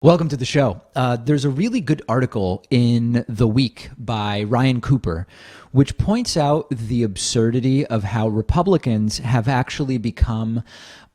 Welcome to the show. There's a really good article in The Week by Ryan Cooper, which points out the absurdity of how Republicans have actually become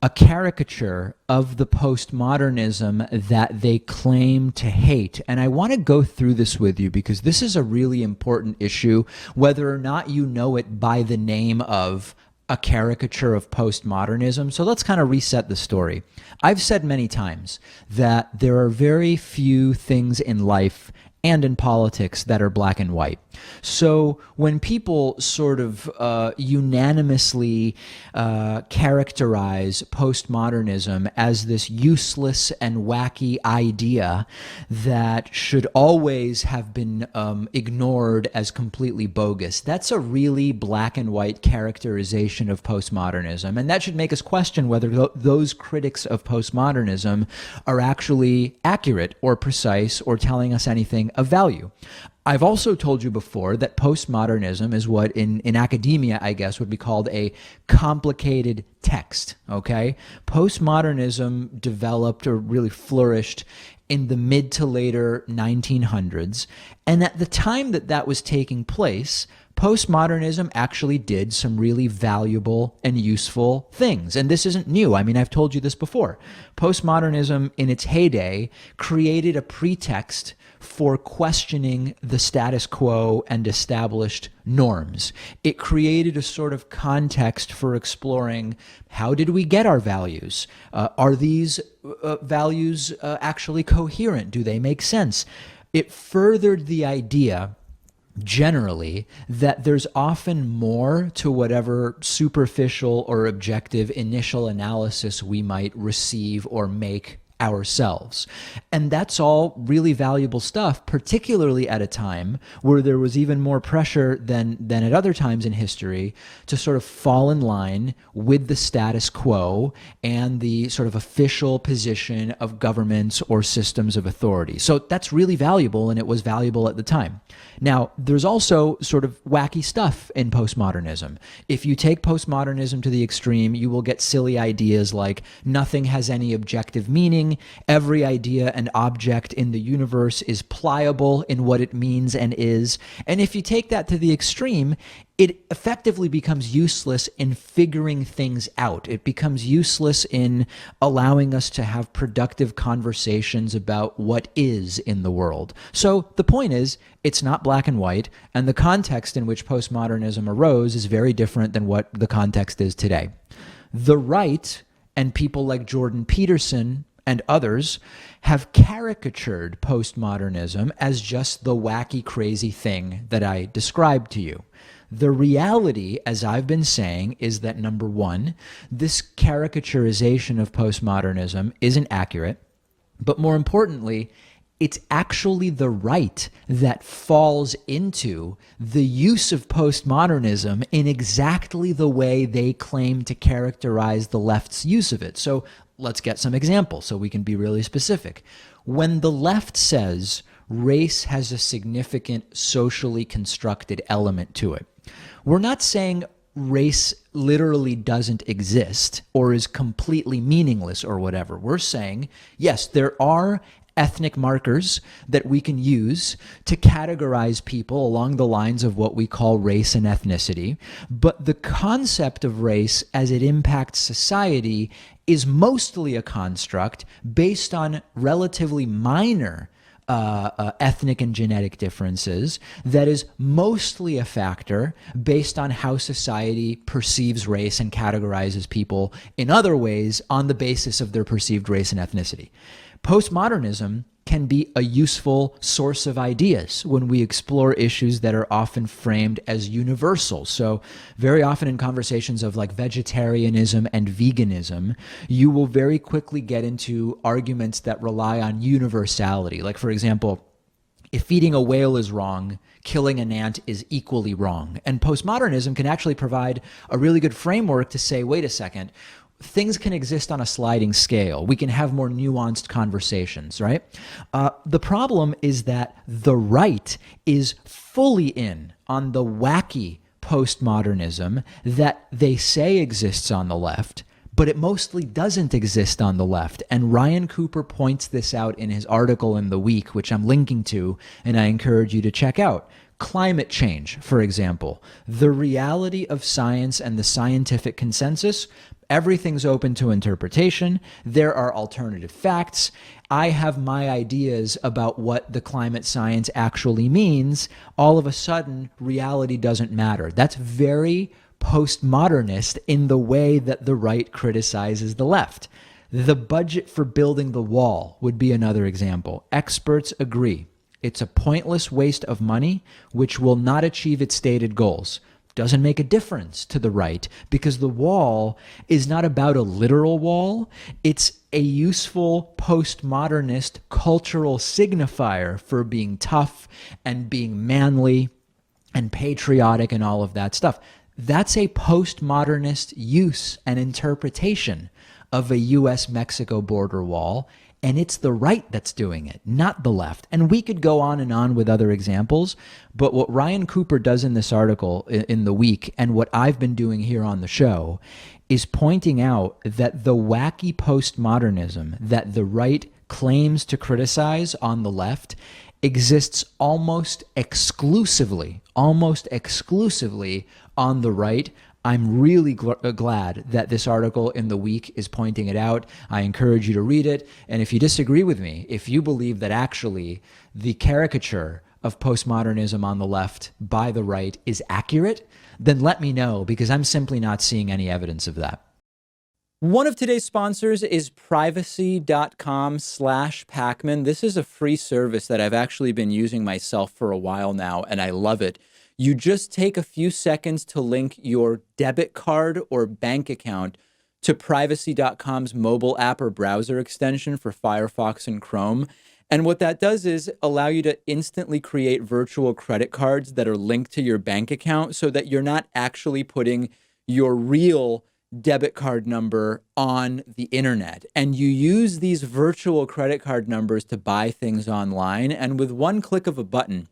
a caricature of the postmodernism that they claim to hate. And I want to go through this with you because this is a really important issue, whether or not you know it by the name of a caricature of postmodernism. So let's kind of reset the story. I've said many times that there are very few things in life and in politics that are black and white. So when people sort of unanimously characterize postmodernism as this useless and wacky idea that should always have been ignored as completely bogus, that's a really black and white characterization of postmodernism. And that should make us question whether those critics of postmodernism are actually accurate or precise or telling us anything of value. I've also told you before that postmodernism is what in academia, I guess, would be called a complicated text, okay? Postmodernism developed or really flourished in the mid to later 1900s. And at the time that that was taking place, postmodernism actually did some really valuable and useful things. And this isn't new. I mean, I've told you this before. Postmodernism in its heyday created a pretext for questioning the status quo and established norms. It created a sort of context for exploring, how did we get our values? Are these values actually coherent? Do they make sense? It furthered the idea generally that there's often more to whatever superficial or objective initial analysis we might receive or make ourselves. And that's all really valuable stuff, particularly at a time where there was even more pressure than at other times in history to sort of fall in line with the status quo and the sort of official position of governments or systems of authority. So that's really valuable, and it was valuable at the time. Now, there's also sort of wacky stuff in postmodernism. If you take postmodernism to the extreme, you will get silly ideas like nothing has any objective meaning. Every idea and object in the universe is pliable in what it means and is. And if you take that to the extreme, it effectively becomes useless in figuring things out. It becomes useless in allowing us to have productive conversations about what is in the world. So the point is, it's not black and white, and the context in which postmodernism arose is very different than what the context is today. The right and people like Jordan Peterson and others have caricatured postmodernism as just the wacky, crazy thing that I described to you. The reality, as I've been saying, is that number one, this caricaturization of postmodernism isn't accurate, but more importantly, it's actually the right that falls into the use of postmodernism in exactly the way they claim to characterize the left's use of it. So let's get some examples so we can be really specific. When the left says race has a significant socially constructed element to it, we're not saying race literally doesn't exist or is completely meaningless or whatever. We're saying, yes, there are ethnic markers that we can use to categorize people along the lines of what we call race and ethnicity. But the concept of race as it impacts society is mostly a construct based on relatively minor ethnic and genetic differences that is mostly a factor based on how society perceives race and categorizes people in other ways on the basis of their perceived race and ethnicity. Postmodernism can be a useful source of ideas when we explore issues that are often framed as universal. So very often in conversations of like vegetarianism and veganism, you will very quickly get into arguments that rely on universality. Like, for example, if feeding a whale is wrong, killing an ant is equally wrong. And postmodernism can actually provide a really good framework to say, wait a second, things can exist on a sliding scale. We can have more nuanced conversations, right? The problem is that the right is fully in on the wacky postmodernism that they say exists on the left, but it mostly doesn't exist on the left. And Ryan Cooper points this out in his article in The Week, which I'm linking to, and I encourage you to check out. Climate change, for example, the reality of science and the scientific consensus, everything's open to interpretation. There are alternative facts. I have my ideas about what the climate science actually means. All of a sudden, reality doesn't matter. That's very postmodernist in the way that the right criticizes the left. The budget for building the wall would be another example. Experts agree. It's a pointless waste of money, which will not achieve its stated goals. Doesn't make a difference to the right because the wall is not about a literal wall. It's a useful postmodernist cultural signifier for being tough and being manly and patriotic and all of that stuff. That's a postmodernist use and interpretation of a US-Mexico border wall. And it's the right that's doing it, not the left. And we could go on and on with other examples, but what Ryan Cooper does in this article in The Week, and what I've been doing here on the show, is pointing out that the wacky postmodernism that the right claims to criticize on the left exists almost exclusively on the right. I'm really glad that this article in The Week is pointing it out. I encourage you to read it. And if you disagree with me, if you believe that actually the caricature of postmodernism on the left by the right is accurate, then let me know, because I'm simply not seeing any evidence of that. One of today's sponsors is privacy.com/Pakman. This is a free service that I've actually been using myself for a while now, and I love it. You just take a few seconds to link your debit card or bank account to privacy.com's mobile app or browser extension for Firefox and Chrome. And what that does is allow you to instantly create virtual credit cards that are linked to your bank account so that you're not actually putting your real debit card number on the internet. And you use these virtual credit card numbers to buy things online. And with one click of a button,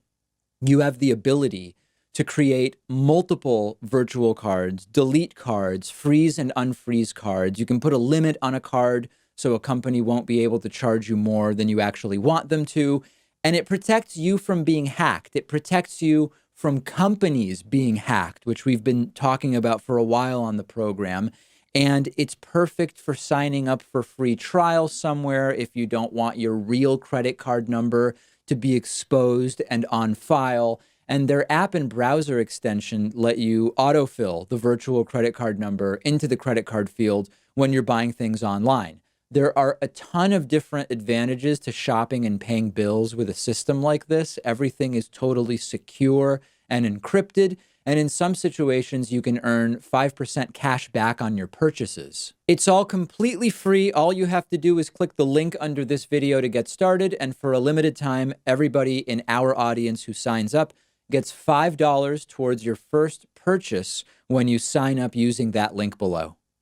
you have the ability to create multiple virtual cards, delete cards, freeze and unfreeze cards. You can put a limit on a card so a company won't be able to charge you more than you actually want them to. And it protects you from being hacked. It protects you from companies being hacked, which we've been talking about for a while on the program. And it's perfect for signing up for free trials somewhere if you don't want your real credit card number to be exposed and on file. And their app and browser extension let you autofill the virtual credit card number into the credit card field when you're buying things online. There are a ton of different advantages to shopping and paying bills with a system like this. Everything is totally secure and encrypted. And in some situations, you can earn 5% cash back on your purchases. It's all completely free. All you have to do is click the link under this video to get started. And for a limited time, everybody in our audience who signs up gets $5 towards your first purchase when you sign up using that link below.